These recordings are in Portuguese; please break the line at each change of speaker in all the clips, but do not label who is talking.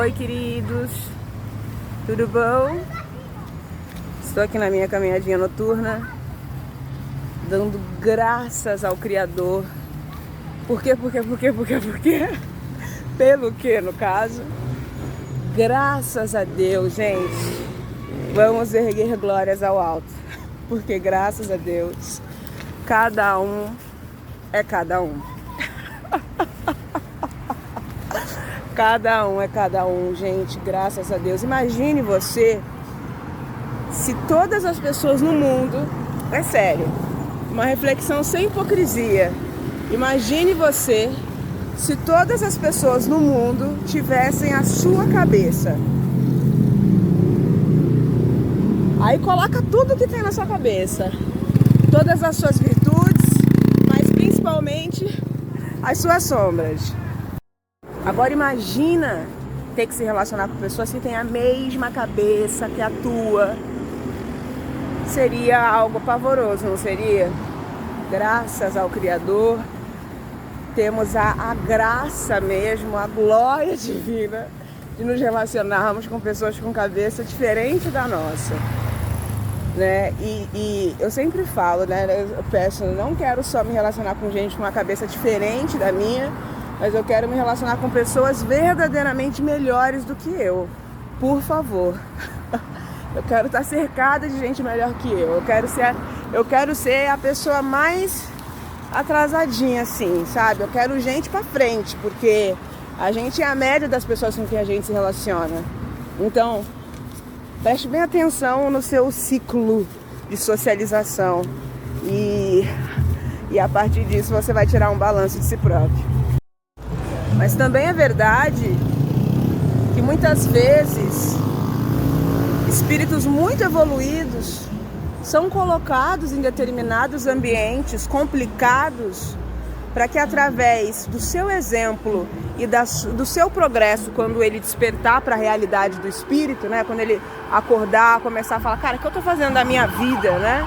Oi, queridos, tudo bom? Estou aqui na minha caminhadinha noturna, dando graças ao Criador. Por quê? Pelo que, no caso? Graças a Deus, gente. Vamos erguer glórias ao alto. Porque graças a Deus, cada um é cada um. Cada um é cada um, gente, graças a Deus. Imagine você, se todas as pessoas no mundo, é sério, uma reflexão sem hipocrisia. Imagine você, se todas as pessoas no mundo tivessem a sua cabeça. Aí coloca tudo que tem na sua cabeça, todas as suas virtudes, mas principalmente as suas sombras. Agora imagina ter que se relacionar com pessoas que têm a mesma cabeça que a tua. Seria algo pavoroso, não seria? Graças ao Criador, temos a graça mesmo, a glória divina de nos relacionarmos com pessoas com cabeça diferente da nossa. Né? E eu sempre falo, né? Eu peço, não quero só me relacionar com gente com uma cabeça diferente da minha, mas eu quero me relacionar com pessoas verdadeiramente melhores do que eu. Por favor. Eu quero estar cercada de gente melhor que eu. Eu quero ser a pessoa mais atrasadinha, assim, sabe? Eu quero gente pra frente, porque a gente é a média das pessoas com quem a gente se relaciona. Então, preste bem atenção no seu ciclo de socialização. E a partir disso você vai tirar um balanço de si próprio. Mas também é verdade que muitas vezes espíritos muito evoluídos são colocados em determinados ambientes complicados para que através do seu exemplo e do seu progresso, quando ele despertar para a realidade do espírito, né, quando ele acordar, começar a falar, cara, o que eu estou fazendo da minha vida, né?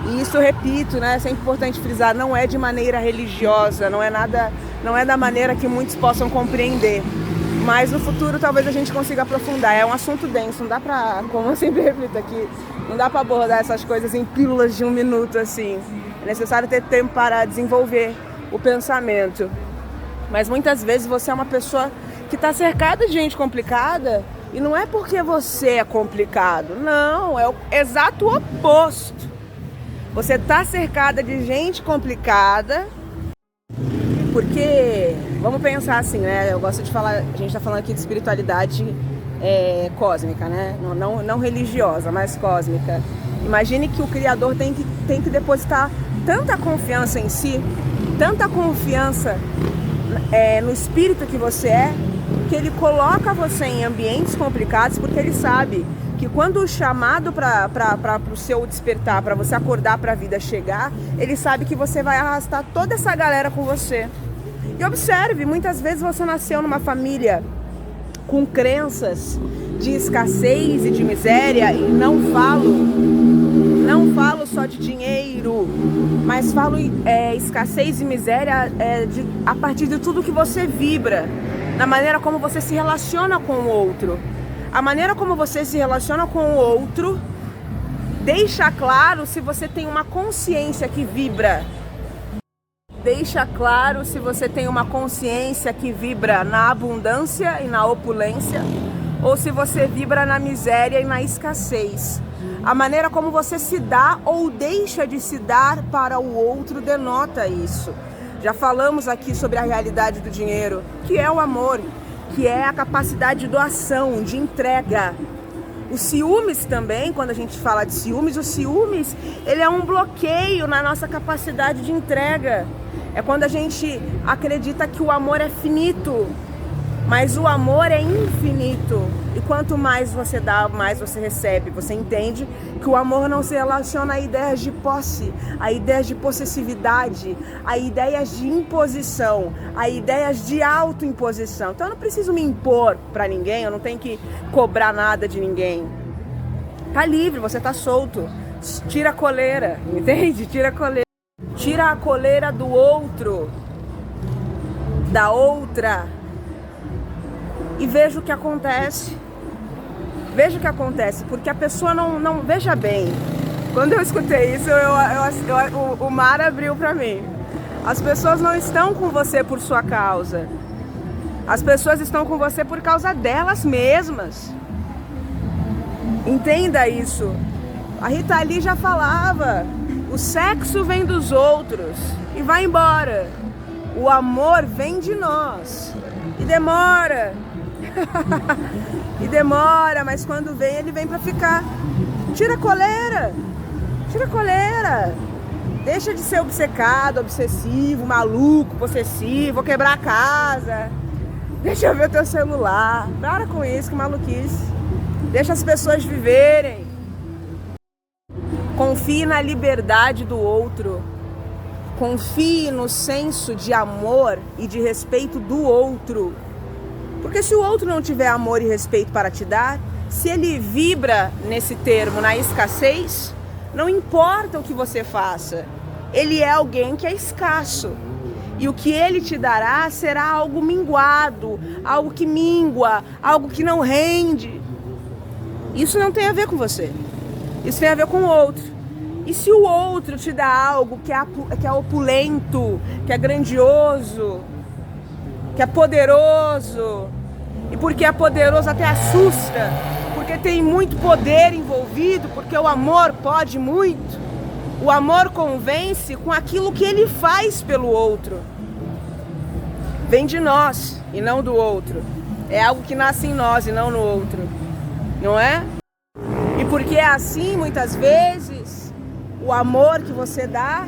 E isso, eu repito, né, é sempre importante frisar, não é de maneira religiosa, não é da maneira que muitos possam compreender. Mas no futuro talvez a gente consiga aprofundar. É um assunto denso, não dá pra, como eu sempre repito aqui, não dá pra abordar essas coisas em pílulas de 1 minuto, assim. É necessário ter tempo para desenvolver o pensamento. Mas muitas vezes você é uma pessoa que está cercada de gente complicada, e não é porque você é complicado, não, é o exato oposto. Você está cercada de gente complicada, porque, vamos pensar assim, né? Eu gosto de falar, a gente está falando aqui de espiritualidade cósmica, né? Não religiosa, mas cósmica. Imagine que o Criador tem que depositar tanta confiança em si, tanta confiança no espírito que você é, que ele coloca você em ambientes complicados, porque ele sabe que quando o chamado para o seu despertar, para você acordar para a vida chegar, ele sabe que você vai arrastar toda essa galera com você. E observe, muitas vezes você nasceu numa família com crenças de escassez e de miséria, e não falo só de dinheiro, mas falo escassez e miséria a partir de tudo que você vibra, na maneira como você se relaciona com o outro. A maneira como você se relaciona com o outro deixa claro se você tem uma consciência que vibra. Deixa claro se você tem uma consciência que vibra na abundância e na opulência, ou se você vibra na miséria e na escassez. A maneira como você se dá ou deixa de se dar para o outro denota isso. Já falamos aqui sobre a realidade do dinheiro, que é o amor, que é a capacidade de doação, de entrega. Os ciúmes também, quando a gente fala de ciúmes, o ciúmes, ele é um bloqueio na nossa capacidade de entrega. É quando a gente acredita que o amor é finito, mas o amor é infinito. E quanto mais você dá, mais você recebe. Você entende que o amor não se relaciona a ideias de posse, a ideias de possessividade, a ideias de imposição, a ideias de autoimposição. Então eu não preciso me impor para ninguém, eu não tenho que cobrar nada de ninguém. Tá livre, você tá solto. Tira a coleira, entende? Tira a coleira. Tira a coleira do outro, da outra. e veja o que acontece. Veja o que acontece, porque a pessoa não veja bem. Quando eu escutei isso, o mar abriu para mim. As pessoas não estão com você por sua causa. As pessoas estão com você por causa delas mesmas. Entenda isso. A Rita Lee já falava: o sexo vem dos outros e vai embora. O amor vem de nós e demora. E demora, mas quando vem, ele vem pra ficar. Tira a coleira. Tira a coleira. Deixa de ser obcecado, obsessivo, maluco, possessivo, vou quebrar a casa. Deixa eu ver o teu celular. Para com isso, que maluquice. Deixa as pessoas viverem. Confie na liberdade do outro. Confie no senso de amor e de respeito do outro. Porque se o outro não tiver amor e respeito para te dar, se ele vibra nesse termo, na escassez, não importa o que você faça. Ele é alguém que é escasso. E o que ele te dará será algo minguado, algo que mingua, algo que não rende. Isso não tem a ver com você. Isso tem a ver com o outro. E se o outro te dá algo que é opulento, que é grandioso, que é poderoso, e porque é poderoso até assusta, porque tem muito poder envolvido, porque o amor pode muito, o amor convence com aquilo que ele faz pelo outro. Vem de nós e não do outro. É algo que nasce em nós e não no outro, não é? E porque é assim, muitas vezes, o amor que você dá,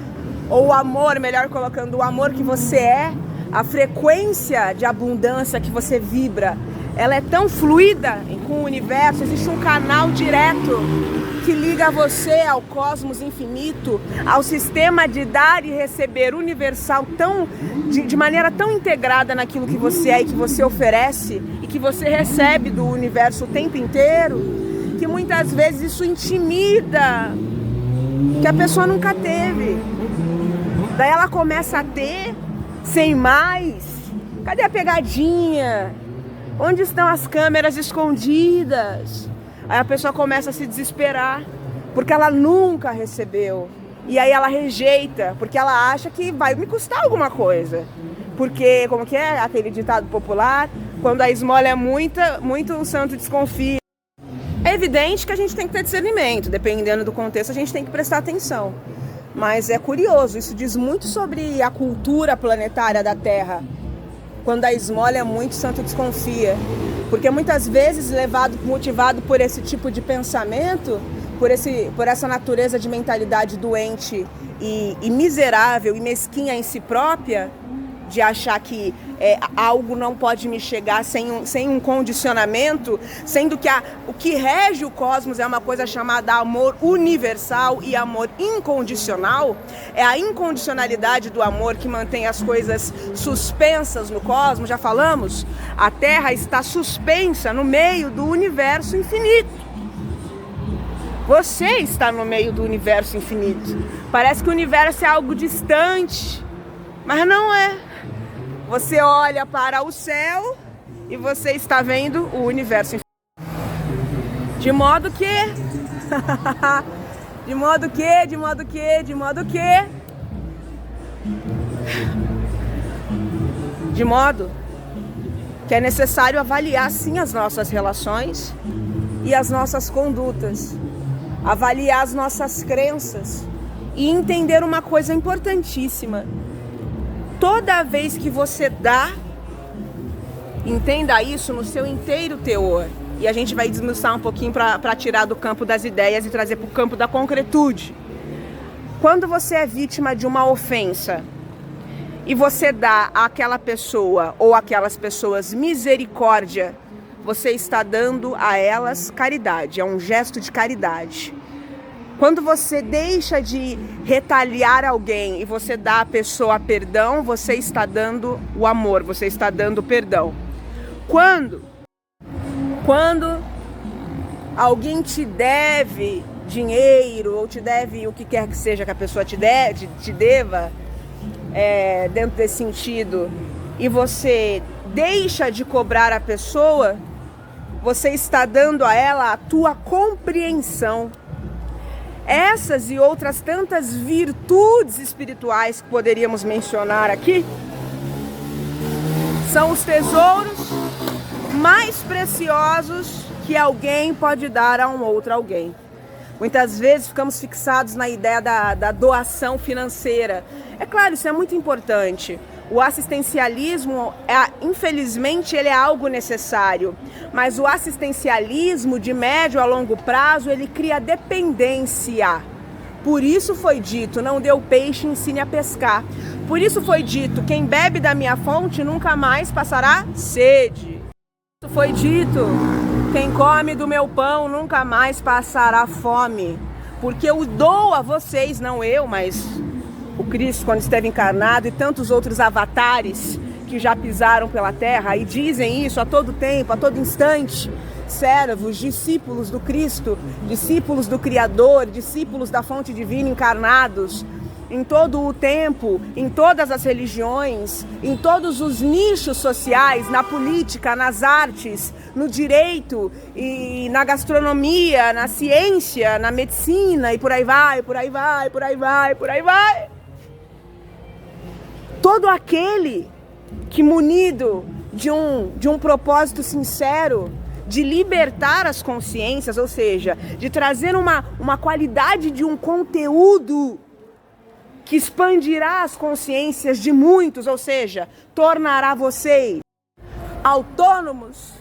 ou o amor, melhor colocando, o amor que você é, a frequência de abundância que você vibra, ela é tão fluida com o universo, existe um canal direto que liga você ao cosmos infinito, ao sistema de dar e receber universal de maneira tão integrada naquilo que você é e que você oferece e que você recebe do universo o tempo inteiro, que muitas vezes isso intimida, que a pessoa nunca teve. Daí ela começa a ter sem mais. Cadê a pegadinha? Onde estão as câmeras escondidas? Aí a pessoa começa a se desesperar, porque ela nunca recebeu. E aí ela rejeita, porque ela acha que vai me custar alguma coisa. Porque, como que é aquele ditado popular? Quando a esmola é muita, muito o santo desconfia. É evidente que a gente tem que ter discernimento, dependendo do contexto, a gente tem que prestar atenção. Mas é curioso, isso diz muito sobre a cultura planetária da Terra. Quando a esmola é muito, o santo desconfia. Porque muitas vezes, motivado por esse tipo de pensamento, por essa natureza de mentalidade doente e miserável e mesquinha em si própria, de achar que algo não pode me chegar sem um condicionamento, sendo que o que rege o cosmos é uma coisa chamada amor universal e amor incondicional. É a incondicionalidade do amor que mantém as coisas suspensas no cosmos. Já falamos, a Terra está suspensa no meio do universo infinito. Você está no meio do universo infinito. Parece que o universo é algo distante, mas não é. Você olha para o céu e você está vendo o universo infinito. De modo que é necessário avaliar sim as nossas relações e as nossas condutas, avaliar as nossas crenças e entender uma coisa importantíssima. Toda vez que você dá, entenda isso no seu inteiro teor. E a gente vai desmiuçar um pouquinho para tirar do campo das ideias e trazer para o campo da concretude. Quando você é vítima de uma ofensa e você dá àquela pessoa ou àquelas pessoas misericórdia, você está dando a elas caridade, é um gesto de caridade. Quando você deixa de retaliar alguém e você dá à pessoa perdão, você está dando o amor, você está dando o perdão. Quando alguém te deve dinheiro ou te deve o que quer que seja que a pessoa te deva, dentro desse sentido, e você deixa de cobrar a pessoa, você está dando a ela a tua compreensão. Essas e outras tantas virtudes espirituais que poderíamos mencionar aqui são os tesouros mais preciosos que alguém pode dar a um outro alguém. Muitas vezes ficamos fixados na ideia da doação financeira. É claro, isso é muito importante. O assistencialismo, infelizmente, ele é algo necessário. Mas o assistencialismo de médio a longo prazo, ele cria dependência. Por isso foi dito, não dê o peixe, ensine a pescar. Por isso foi dito, quem bebe da minha fonte nunca mais passará sede. Por isso foi dito, quem come do meu pão nunca mais passará fome. Porque eu dou a vocês, não eu, mas o Cristo quando esteve encarnado e tantos outros avatares que já pisaram pela terra e dizem isso a todo tempo, a todo instante. Servos, discípulos do Cristo, discípulos do Criador, discípulos da fonte divina encarnados, em todo o tempo, em todas as religiões, em todos os nichos sociais, na política, nas artes, no direito, e na gastronomia, na ciência, na medicina, e por aí vai, por aí vai, por aí vai, por aí vai. Todo aquele que munido de um propósito sincero, de libertar as consciências, ou seja, de trazer uma qualidade de um conteúdo que expandirá as consciências de muitos, ou seja, tornará vocês autônomos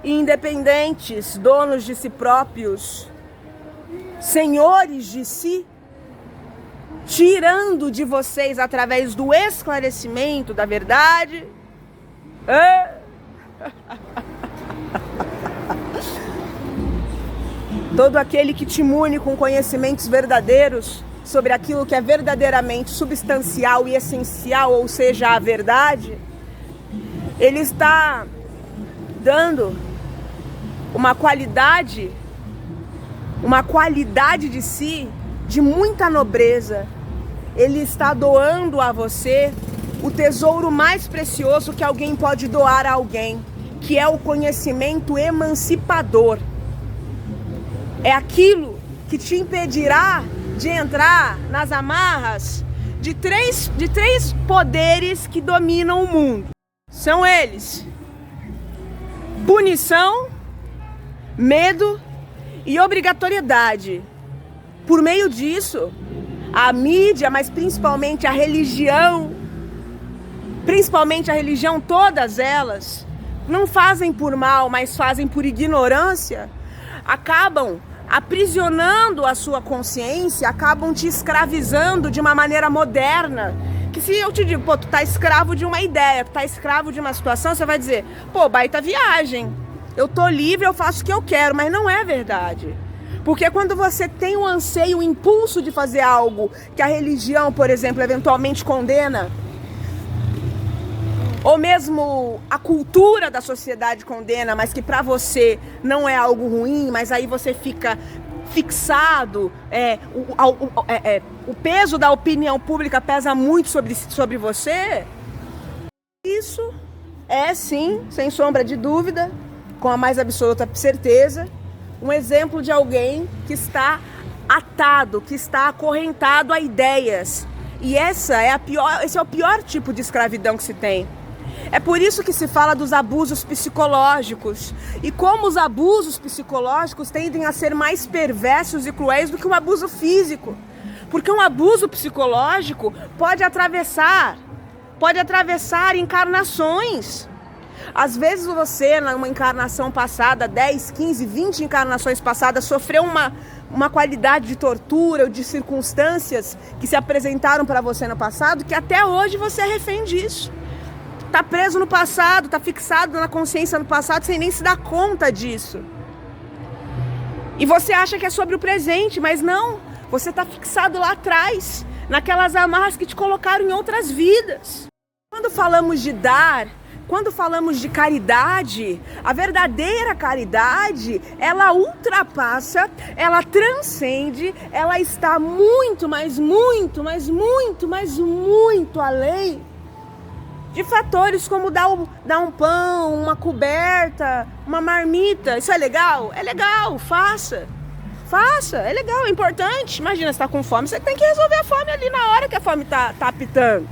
e independentes, donos de si próprios, senhores de si, tirando de vocês através do esclarecimento da verdade. Todo aquele que te mune com conhecimentos verdadeiros sobre aquilo que é verdadeiramente substancial e essencial, ou seja, a verdade, ele está dando uma qualidade de si, de muita nobreza. Ele está doando a você o tesouro mais precioso que alguém pode doar a alguém, que é o conhecimento emancipador. É aquilo que te impedirá de entrar nas amarras de três poderes que dominam o mundo. São eles: punição, medo e obrigatoriedade. Por meio disso, a mídia, mas principalmente a religião, todas elas, não fazem por mal, mas fazem por ignorância, acabam aprisionando a sua consciência, acabam te escravizando de uma maneira moderna. Que se eu te digo, pô, tu tá escravo de uma ideia, tu tá escravo de uma situação, você vai dizer, pô, baita viagem, eu tô livre, eu faço o que eu quero, mas não é verdade. Porque quando você tem o anseio, o impulso de fazer algo que a religião, por exemplo, eventualmente condena, ou mesmo a cultura da sociedade condena, mas que para você não é algo ruim, mas aí você fica fixado, o peso da opinião pública pesa muito sobre você. Isso é sim, sem sombra de dúvida, com a mais absoluta certeza, um exemplo de alguém que está atado, que está acorrentado a ideias. E esse é o pior tipo de escravidão que se tem. É por isso que se fala dos abusos psicológicos. E como os abusos psicológicos tendem a ser mais perversos e cruéis do que um abuso físico. Porque um abuso psicológico pode atravessar encarnações. Às vezes você, numa encarnação passada, 10, 15, 20 encarnações passadas, sofreu uma qualidade de tortura ou de circunstâncias que se apresentaram para você no passado, que até hoje você é refém disso. Tá preso no passado, tá fixado na consciência no passado sem nem se dar conta disso. E você acha que é sobre o presente, mas não. Você tá fixado lá atrás, naquelas amarras que te colocaram em outras vidas. Quando falamos de dar, quando falamos de caridade, a verdadeira caridade, ela ultrapassa, ela transcende, ela está muito, mas muito, mas muito, mas muito além de fatores como dar um pão, uma coberta, uma marmita. Isso é legal? É legal, faça. Faça, é legal, é importante. Imagina, você tá com fome, você tem que resolver a fome ali na hora que a fome tá apitando.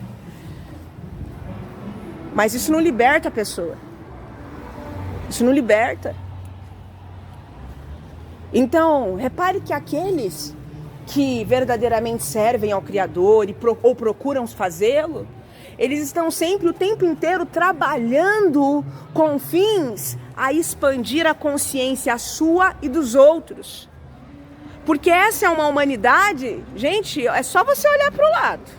Mas isso não liberta a pessoa. Isso não liberta. Então, repare que aqueles que verdadeiramente servem ao Criador ou procuram fazê-lo, eles estão sempre, o tempo inteiro, trabalhando com fins a expandir a consciência sua e dos outros. Porque essa é uma humanidade, gente, é só você olhar para o lado.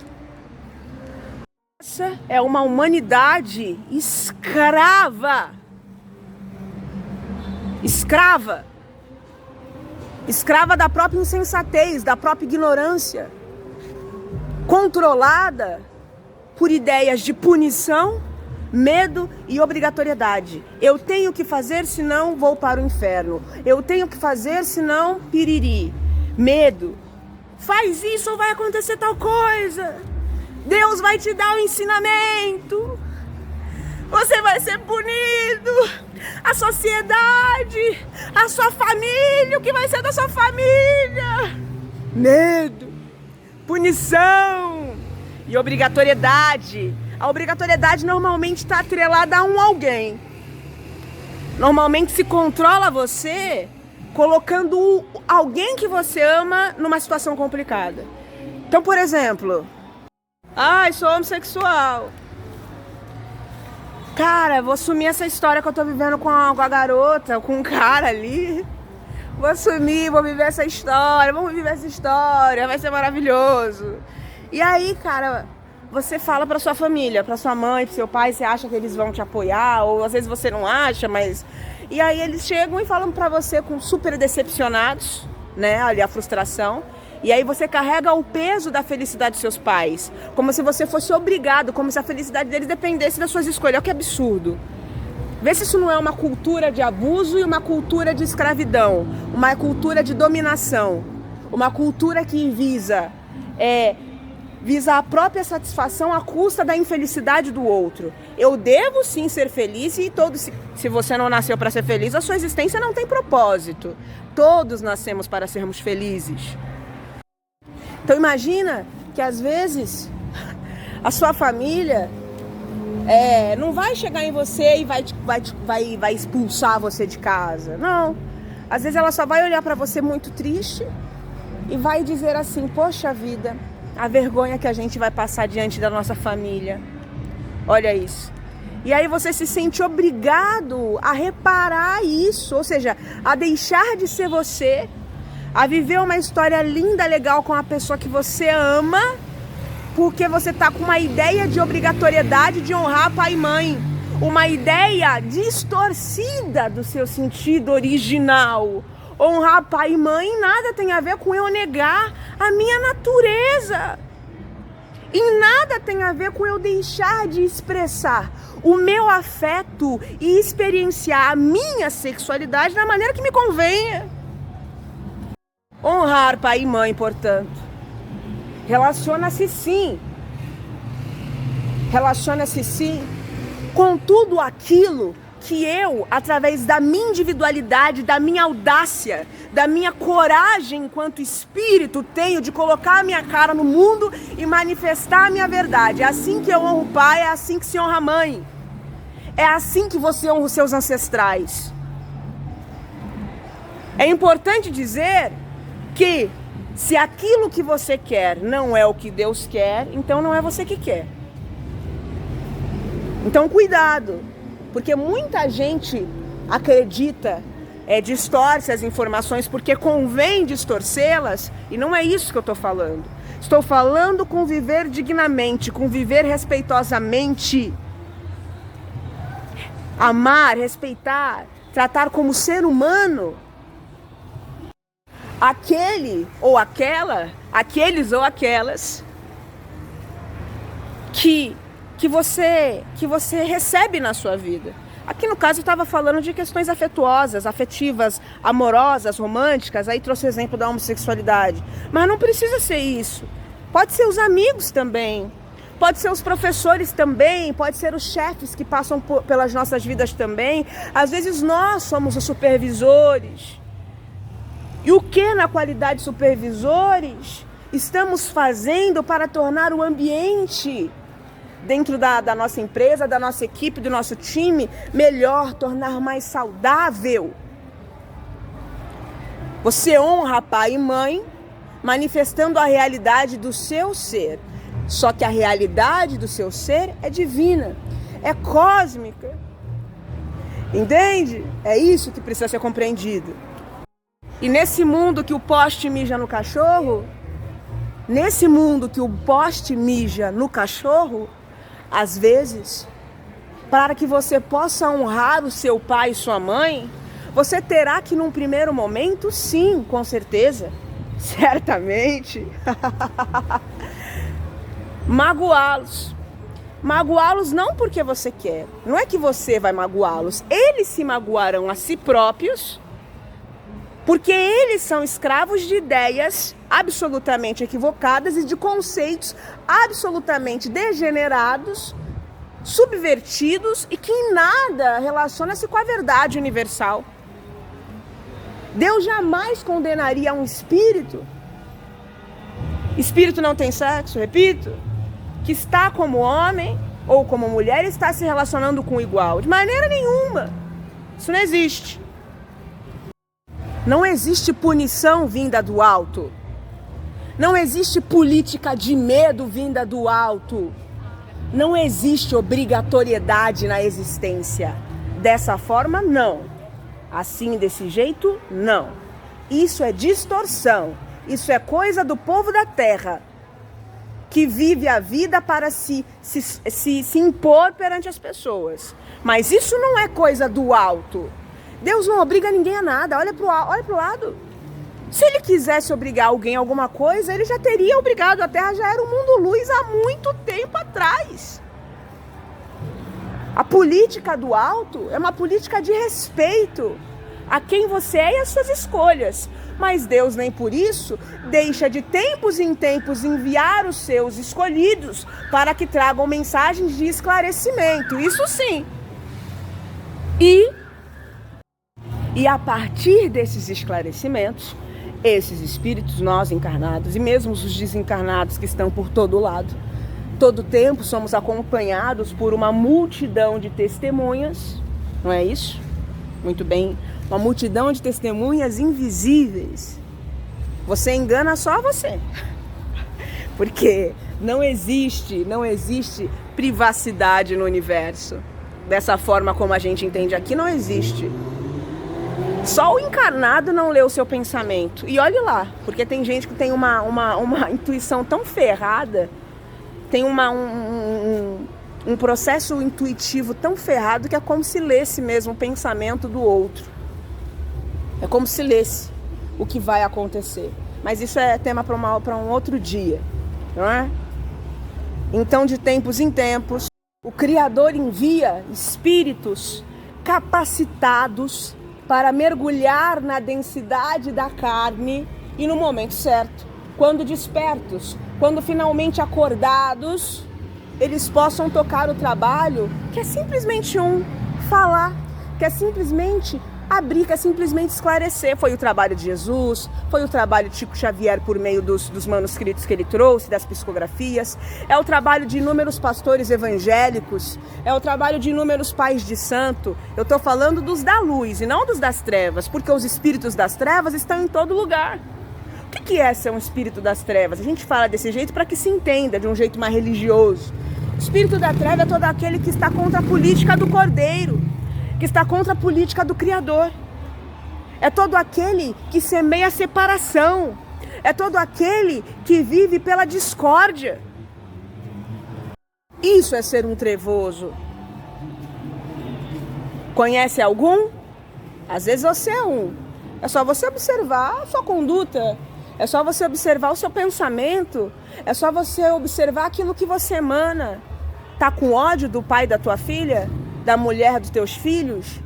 Essa é uma humanidade escrava. Escrava. Escrava da própria insensatez, da própria ignorância. Controlada por ideias de punição, medo e obrigatoriedade. Eu tenho que fazer, senão vou para o inferno. Eu tenho que fazer, senão piriri. Medo. Faz isso ou vai acontecer tal coisa. Deus vai te dar o ensinamento. Você vai ser punido. A sociedade, a sua família, o que vai ser da sua família? Medo, punição e obrigatoriedade. A obrigatoriedade normalmente está atrelada a alguém. Normalmente se controla você colocando alguém que você ama numa situação complicada. Então, por exemplo, sou homossexual. Cara, vou assumir essa história que eu tô vivendo com a garota, com um cara ali. Vou assumir, vou viver essa história, vamos viver essa história, vai ser maravilhoso. E aí, cara, você fala pra sua família, pra sua mãe, pro seu pai, você acha que eles vão te apoiar, ou às vezes você não acha, mas... E aí eles chegam e falam pra você com super decepcionados, né, ali a frustração. E aí você carrega o peso da felicidade dos seus pais, como se você fosse obrigado, como se a felicidade deles dependesse das suas escolhas. Olha que absurdo. Vê se isso não é uma cultura de abuso e uma cultura de escravidão, uma cultura de dominação, uma cultura que visa a própria satisfação à custa da infelicidade do outro. Eu devo sim ser feliz e se você não nasceu para ser feliz, a sua existência não tem propósito. Todos nascemos para sermos felizes. Então imagina que às vezes a sua família não vai chegar em você e vai expulsar você de casa. Não. Às vezes ela só vai olhar para você muito triste e vai dizer assim: poxa vida, a vergonha que a gente vai passar diante da nossa família. Olha isso. E aí você se sente obrigado a reparar isso, ou seja, a deixar de ser você, a viver uma história linda, legal com a pessoa que você ama, porque você tá com uma ideia de obrigatoriedade de honrar pai e mãe. Uma ideia distorcida do seu sentido original. Honrar pai e mãe nada tem a ver com eu negar a minha natureza. E nada tem a ver com eu deixar de expressar o meu afeto e experienciar a minha sexualidade da maneira que me convenha. Honrar pai e mãe, portanto, relaciona-se sim com tudo aquilo que eu, através da minha individualidade, da minha audácia, da minha coragem enquanto espírito, tenho de colocar a minha cara no mundo e manifestar a minha verdade. É assim que eu honro o pai, é assim que se honra a mãe. É assim que você honra os seus ancestrais. É importante dizer que se aquilo que você quer não é o que Deus quer, então não é você que quer. Então cuidado, porque muita gente acredita, distorce as informações porque convém distorcê-las, e não é isso que eu estou falando. Estou falando com viver dignamente, com viver respeitosamente. Amar, respeitar, tratar como ser humano aquele ou aquela, aqueles ou aquelas que você recebe na sua vida. Aqui no caso eu estava falando de questões afetuosas, afetivas, amorosas, românticas, aí trouxe o exemplo da homossexualidade. Mas não precisa ser isso. Pode ser os amigos também. Pode ser os professores também, pode ser os chefes que passam pelas nossas vidas também. Às vezes nós somos os supervisores. E o que na qualidade de supervisores estamos fazendo para tornar o ambiente dentro da nossa empresa, da nossa equipe, do nosso time melhor, tornar mais saudável? Você honra pai e mãe, manifestando a realidade do seu ser. Só que a realidade do seu ser é divina, é cósmica. Entende? É isso que precisa ser compreendido. E nesse mundo que o poste mija no cachorro, às vezes, para que você possa honrar o seu pai e sua mãe, você terá que, num primeiro momento, sim, com certeza, certamente, magoá-los. Magoá-los não porque você quer, não é que você vai magoá-los, eles se magoarão a si próprios, porque eles são escravos de ideias absolutamente equivocadas e de conceitos absolutamente degenerados, subvertidos e que em nada relaciona-se com a verdade universal. Deus jamais condenaria um espírito. Espírito não tem sexo, repito, que está como homem ou como mulher e está se relacionando com o igual. De maneira nenhuma. Isso não existe. Não existe punição vinda do alto. Não existe política de medo vinda do alto. Não existe obrigatoriedade na existência. Dessa forma, não. Assim, desse jeito, não. Isso é distorção. Isso é coisa do povo da terra, que vive a vida para se impor perante as pessoas. Mas isso não é coisa do alto. Deus não obriga ninguém a nada. Olha pro lado. Se ele quisesse obrigar alguém a alguma coisa, ele já teria obrigado. A Terra já era um mundo luz há muito tempo atrás. A política do alto é uma política de respeito a quem você é e às suas escolhas. Mas Deus nem por isso deixa de tempos em tempos enviar os seus escolhidos para que tragam mensagens de esclarecimento. Isso sim. E a partir desses esclarecimentos, esses espíritos, nós encarnados e mesmo os desencarnados que estão por todo lado, todo tempo somos acompanhados por uma multidão de testemunhas, não é isso? Muito bem, uma multidão de testemunhas invisíveis. Você engana só você, porque não existe privacidade no universo. Dessa forma como a gente entende aqui, não existe. Só o encarnado não lê o seu pensamento. E olhe lá, porque tem gente que tem uma intuição tão ferrada, tem um processo intuitivo tão ferrado que é como se lesse mesmo o pensamento do outro. É como se lesse o que vai acontecer. Mas isso é tema para um outro dia, não é? Então, de tempos em tempos, o Criador envia espíritos capacitados para mergulhar na densidade da carne e no momento certo, quando despertos, quando finalmente acordados, eles possam tocar o trabalho que é simplesmente falar, que é simplesmente abrir, que é simplesmente esclarecer. Foi o trabalho de Jesus, foi o trabalho de Chico Xavier por meio dos manuscritos que ele trouxe, das psicografias, é o trabalho de inúmeros pastores evangélicos, é o trabalho de inúmeros pais de santo. Eu estou falando dos da luz e não dos das trevas, porque os espíritos das trevas estão em todo lugar. O que é ser um espírito das trevas? A gente fala desse jeito para que se entenda de um jeito mais religioso. O espírito da treva é todo aquele que está contra a política do Cordeiro, que está contra a política do Criador. É todo aquele que semeia a separação. É todo aquele que vive pela discórdia. Isso é ser um trevoso. Conhece algum? Às vezes você é um. É só você observar a sua conduta. É só você observar o seu pensamento. É só você observar aquilo que você emana. Tá com ódio do pai da tua filha? Da mulher dos teus filhos?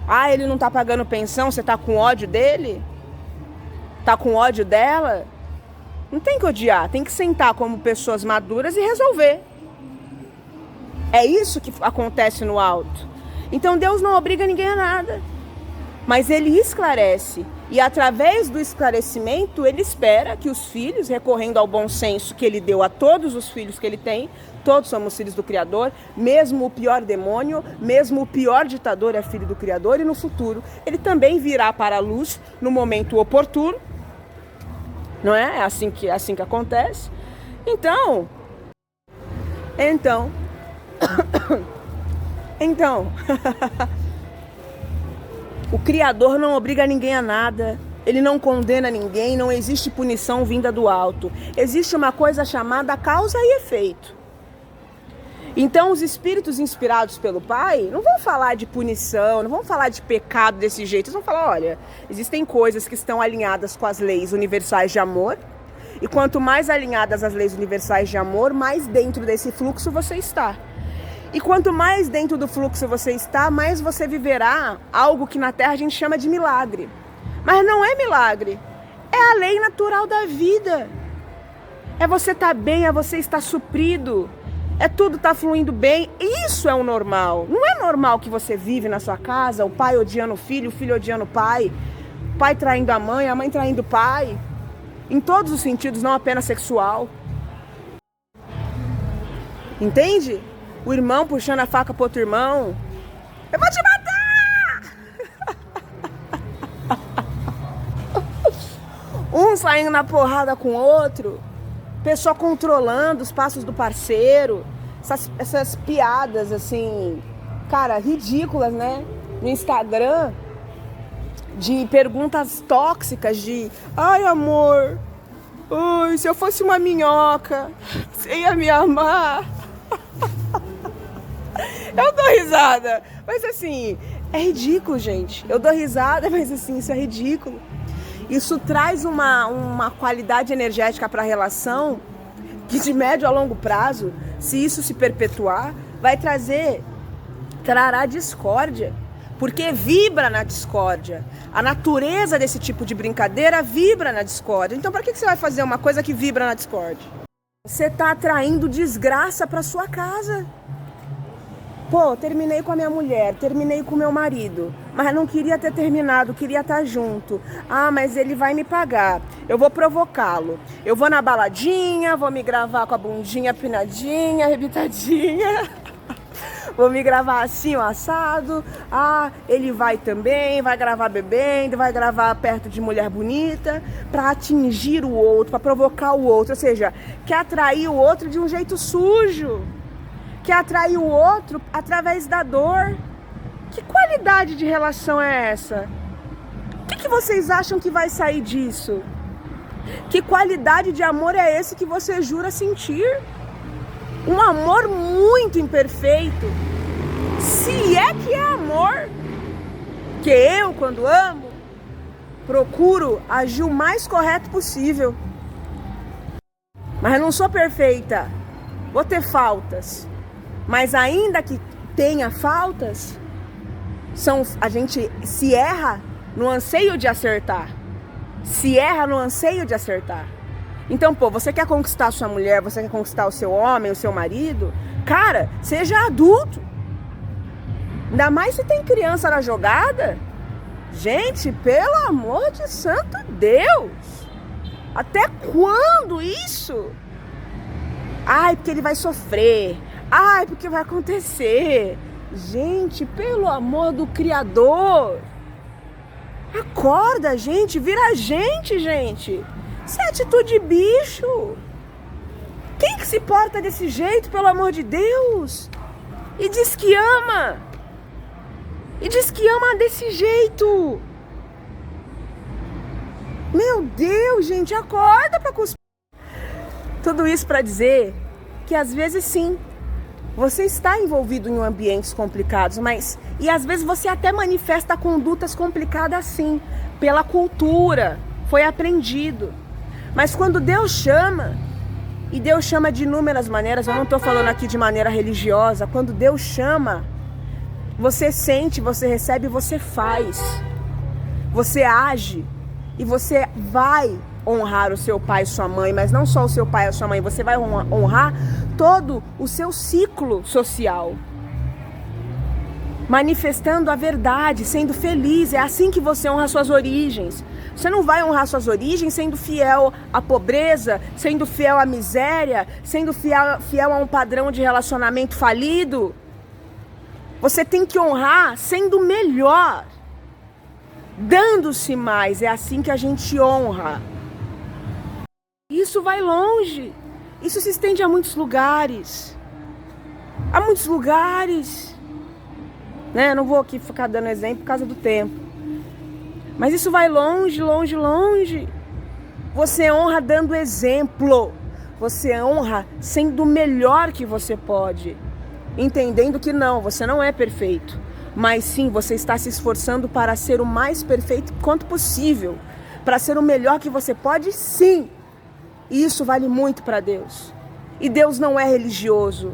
Ah, ele não tá pagando pensão, você tá com ódio dele? Tá com ódio dela? Não tem que odiar, tem que sentar como pessoas maduras e resolver. É isso que acontece no alto. Então Deus não obriga ninguém a nada, mas Ele esclarece. E através do esclarecimento, Ele espera que os filhos, recorrendo ao bom senso que Ele deu a todos os filhos que Ele tem, todos somos filhos do Criador, mesmo o pior demônio, mesmo o pior ditador é filho do Criador, e no futuro ele também virá para a luz no momento oportuno, não é? É assim que acontece. Então, o Criador não obriga ninguém a nada, Ele não condena ninguém, não existe punição vinda do alto. Existe uma coisa chamada causa e efeito. Então os espíritos inspirados pelo Pai não vão falar de punição, não vão falar de pecado desse jeito. Eles vão falar, olha, existem coisas que estão alinhadas com as leis universais de amor, e quanto mais alinhadas as leis universais de amor, mais dentro desse fluxo você está. E quanto mais dentro do fluxo você está, mais você viverá algo que na Terra a gente chama de milagre. Mas não é milagre, é a lei natural da vida. É você estar bem, é você estar suprido, é tudo estar fluindo bem. Isso é o normal. Não é normal que você vive na sua casa, o pai odiando o filho odiando o pai traindo a mãe traindo o pai. Em todos os sentidos, não apenas sexual. Entende? O irmão puxando a faca pro outro irmão. Eu vou te matar! Um saindo na porrada com o outro. Pessoa controlando os passos do parceiro. Essas piadas, assim, cara, ridículas, né? No Instagram. De perguntas tóxicas de... Ai, amor. Ai, se eu fosse uma minhoca, você ia me amar. Eu dou risada. Mas assim, é ridículo, gente. Eu dou risada, mas assim, isso é ridículo. Isso traz uma qualidade energética para a relação que de médio a longo prazo, se isso se perpetuar, trará discórdia. Porque vibra na discórdia. A natureza desse tipo de brincadeira vibra na discórdia. Então, para que você vai fazer uma coisa que vibra na discórdia? Você está atraindo desgraça para sua casa. Pô, terminei com a minha mulher, terminei com o meu marido, mas não queria ter terminado, queria estar junto. Ah, mas ele vai me pagar, eu vou provocá-lo. Eu vou na baladinha, vou me gravar com a bundinha pinadinha, arrebitadinha. Vou me gravar assim, o assado. Ah, ele vai também, vai gravar bebendo, vai gravar perto de mulher bonita, para atingir o outro, para provocar o outro. Ou seja, quer atrair o outro de um jeito sujo. Quer atrair o outro através da dor. Que qualidade de relação é essa? O que vocês acham que vai sair disso? Que qualidade de amor é esse que você jura sentir? Um amor muito imperfeito. Se é que é amor. Que eu, quando amo, procuro agir o mais correto possível. Mas eu não sou perfeita. Vou ter faltas. Mas ainda que tenha faltas, a gente se erra no anseio de acertar. Se erra no anseio de acertar. Então, pô, você quer conquistar a sua mulher, você quer conquistar o seu homem, o seu marido? Cara, seja adulto. Ainda mais se tem criança na jogada. Gente, pelo amor de santo Deus. Até quando isso? Ai, porque ele vai sofrer. Ai, porque vai acontecer. Gente, pelo amor do Criador. Acorda, gente. Vira gente, gente. Isso é atitude de bicho. Quem que se porta desse jeito, pelo amor de Deus? E diz que ama. E diz que ama desse jeito. Meu Deus, gente, acorda pra cuspir. Tudo isso pra dizer que às vezes sim, você está envolvido em ambientes complicados, e às vezes você até manifesta condutas complicadas sim, pela cultura, foi aprendido. Mas quando Deus chama, e Deus chama de inúmeras maneiras, eu não estou falando aqui de maneira religiosa, quando Deus chama, você sente, você recebe, você faz, você age, e você vai honrar o seu pai e sua mãe, mas não só o seu pai e a sua mãe, você vai honrar todo o seu ciclo social. Manifestando a verdade, sendo feliz. É assim que você honra suas origens. Você não vai honrar suas origens sendo fiel à pobreza, sendo fiel à miséria, sendo fiel a um padrão de relacionamento falido. Você tem que honrar sendo melhor, dando-se mais. É assim que a gente honra. Isso vai longe. Isso se estende a muitos lugares. A muitos lugares. Né? Não vou aqui ficar dando exemplo por causa do tempo. Mas isso vai longe, longe, longe. Você honra dando exemplo. Você honra sendo o melhor que você pode. Entendendo que não, você não é perfeito. Mas sim, você está se esforçando para ser o mais perfeito quanto possível. Para ser o melhor que você pode, sim. E isso vale muito para Deus. E Deus não é religioso.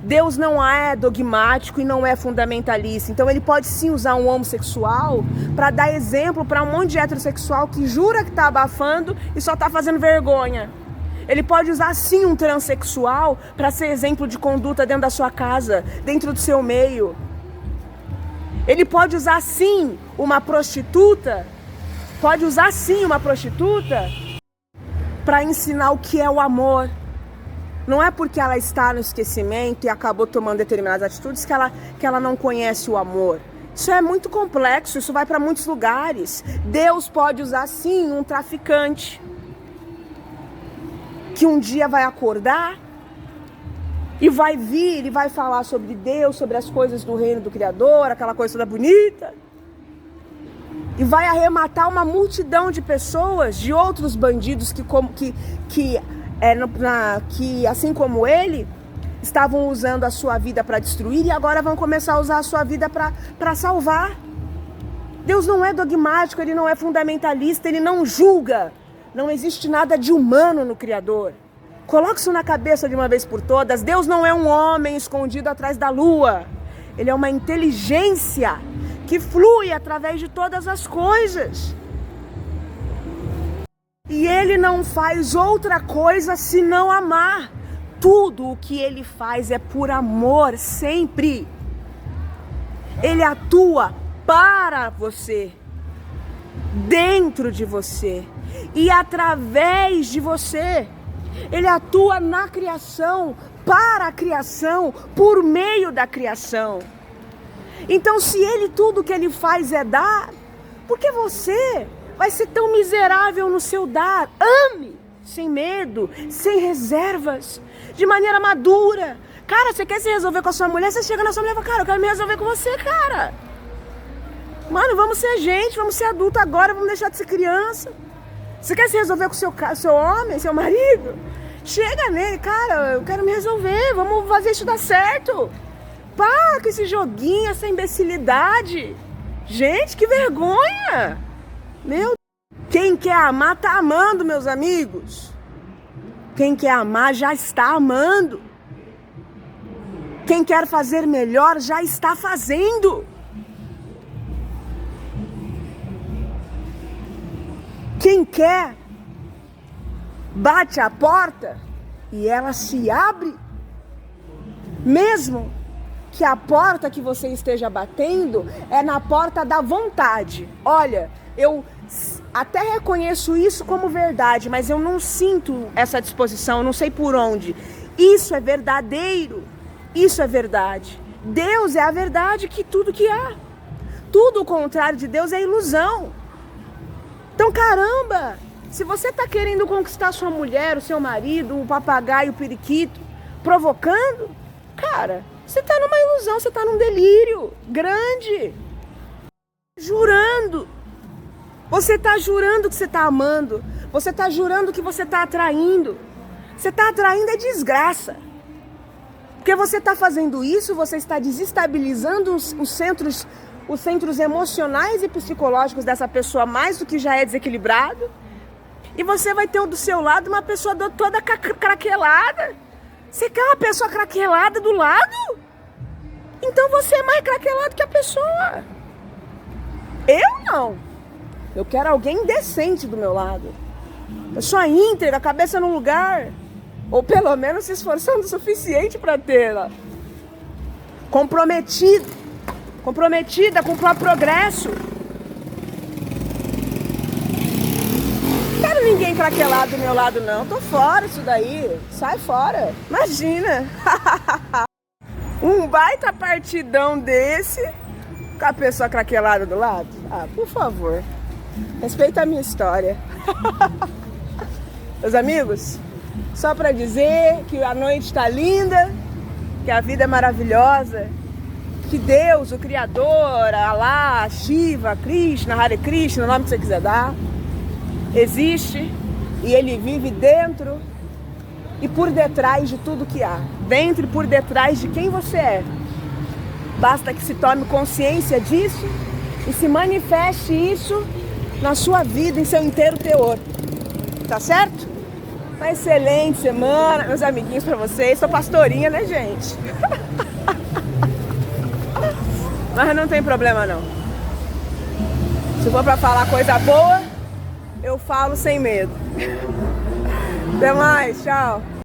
Deus não é dogmático e não é fundamentalista. Então ele pode sim usar um homossexual para dar exemplo para um monte de heterossexual que jura que está abafando e só está fazendo vergonha. Ele pode usar sim um transexual para ser exemplo de conduta dentro da sua casa, dentro do seu meio. Ele pode usar sim uma prostituta, para ensinar o que é o amor. Não é porque ela está no esquecimento e acabou tomando determinadas atitudes que ela não conhece o amor. Isso é muito complexo, isso vai para muitos lugares. Deus pode usar sim um traficante que um dia vai acordar e vai vir e vai falar sobre Deus, sobre as coisas do reino do Criador, aquela coisa toda bonita. E vai arrematar uma multidão de pessoas, de outros bandidos que assim como ele, estavam usando a sua vida para destruir e agora vão começar a usar a sua vida para salvar. Deus não é dogmático, ele não é fundamentalista, ele não julga. Não existe nada de humano no Criador. Coloque isso na cabeça de uma vez por todas. Deus não é um homem escondido atrás da lua. Ele é uma inteligência que flui através de todas as coisas. E ele não faz outra coisa senão amar. Tudo o que ele faz é por amor, sempre. Ele atua para você, dentro de você e através de você. Ele atua na criação, para a criação, por meio da criação. Então, se ele tudo que ele faz é dar, por que você vai ser tão miserável no seu dar? Ame, sem medo, sem reservas, de maneira madura. Cara, você quer se resolver com a sua mulher? Você chega na sua mulher e fala, cara, eu quero me resolver com você, cara. Mano, vamos ser gente, vamos ser adulto agora, vamos deixar de ser criança. Você quer se resolver com o seu homem, seu marido? Chega nele, cara, eu quero me resolver, vamos fazer isso dar certo. Para com esse joguinho, essa imbecilidade. Gente, que vergonha. Meu Deus. Quem quer amar, tá amando, meus amigos. Quem quer amar, já está amando. Quem quer fazer melhor, já está fazendo. Quem quer, bate a porta e ela se abre. Mesmo que a porta que você esteja batendo é na porta da vontade. Olha, eu até reconheço isso como verdade, mas eu não sinto essa disposição, eu não sei por onde. Isso é verdadeiro, isso é verdade. Deus é a verdade que tudo que há. Tudo o contrário de Deus é ilusão. Então, caramba, se você está querendo conquistar sua mulher, o seu marido, o papagaio, o periquito, provocando, cara, você está numa ilusão, você está num delírio grande. Jurando. Você está jurando que você está amando. Você está jurando que você está atraindo. Você está atraindo é desgraça. Porque você está fazendo isso, você está desestabilizando os centros emocionais e psicológicos dessa pessoa mais do que já é desequilibrado. E você vai ter do seu lado uma pessoa toda craquelada. Você quer uma pessoa craquelada do lado? Então você é mais craquelado que a pessoa. Eu não. Eu quero alguém decente do meu lado. Pessoa íntegra, cabeça no lugar. Ou pelo menos se esforçando o suficiente para tê-la. Comprometida com o próprio progresso. Não quero ninguém craquelado do meu lado, não. Tô fora isso daí. Sai fora. Imagina. Um baita partidão desse com a pessoa craquelada do lado. Ah, por favor. Respeita a minha história. Meus amigos, só para dizer que a noite está linda, que a vida é maravilhosa, que Deus, o Criador, Alá, Shiva, Krishna, Hare Krishna, o nome que você quiser dar, existe e Ele vive dentro e por detrás de tudo que há. Dentro e por detrás de quem você é. Basta que se tome consciência disso e se manifeste isso na sua vida, em seu inteiro teor. Tá certo? Uma excelente semana, meus amiguinhos, pra vocês. Sou pastorinha, né, gente? Mas não tem problema, não. Se for pra falar coisa boa, eu falo sem medo. Até mais, tchau.